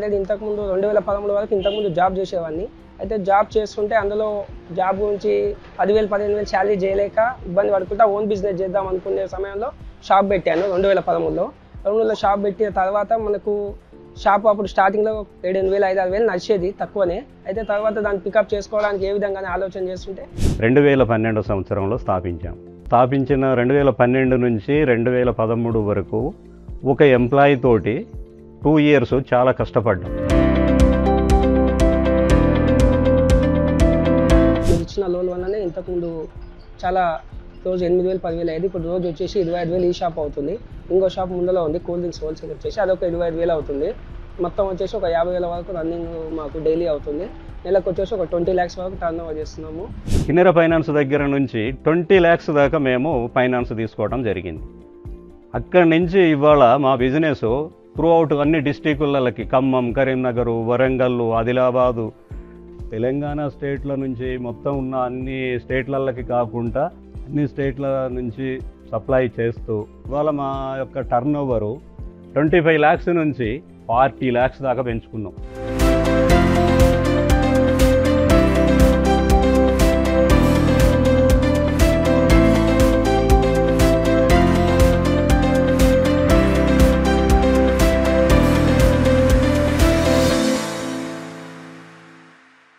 Already ఇంతకుముందు 2013 వరకు ఇంతకుముందు జాబ్ చేసేవాడిని. అయితే జాబ్ చేస్తుంటే అందులో జాబ్ గురించి 10,000 15,000 శాలరీ చేయలేక ఇబ్బంది పడుకుంటా ఓన్ బిజినెస్ చేద్దాం అనుకునే సమయంలో షాప్ పెట్టాను 2013లో షాప్ పెట్టిన తర్వాత మనకు షాప్ అప్పుడు స్టార్టింగ్లో 7,000 5,000 నడిచేది తక్కువనే. అయితే తర్వాత దాన్ని పికప్ చేసుకోవడానికి ఏ విధంగా ఆలోచన చేస్తుంటే 2012 సంవత్సరంలో స్థాపించిన 2012 నుంచి 2013 వరకు ఒక ఎంప్లాయీ తోటి 2 years చాలా కష్టపడ్డాం. మీరు ఇచ్చిన లోన్ వల్లనే ఇంతకుముందు చాలా రోజు 8,000 10,000 అయ్యేది. ఇప్పుడు రోజు వచ్చేసి 25,000 ఈ షాప్ అవుతుంది. ఇంకో షాప్ ముందులో ఉంది కూల్ డ్రింక్స్ హోల్సేల్ వచ్చేసి అదొక 25,000 అవుతుంది. మొత్తం వచ్చేసి ఒక 50,000 వరకు రన్నింగ్ మాకు డైలీ అవుతుంది. నెలకు వచ్చేసి ఒక 20 lakhs వరకు టర్న్ ఓవర్ చేస్తున్నాము. కిన్నెర ఫైనాన్స్ దగ్గర నుంచి 20 lakhs దాకా మేము ఫైనాన్స్ తీసుకోవడం జరిగింది. అక్కడి నుంచి ఇవాళ మా బిజినెస్ త్రూఅవుట్ అన్ని డిస్టికులకి ఖమ్మం, కరీంనగర్, వరంగల్, ఆదిలాబాదు, తెలంగాణ స్టేట్ల నుంచి మొత్తం ఉన్న అన్ని స్టేట్లకి కాకుండా అన్ని స్టేట్ల నుంచి సప్లై చేస్తూ ఇవాళ మా యొక్క టర్న్ ఓవరు 25 lakhs నుంచి 40 lakhs దాకా పెంచుకున్నాం.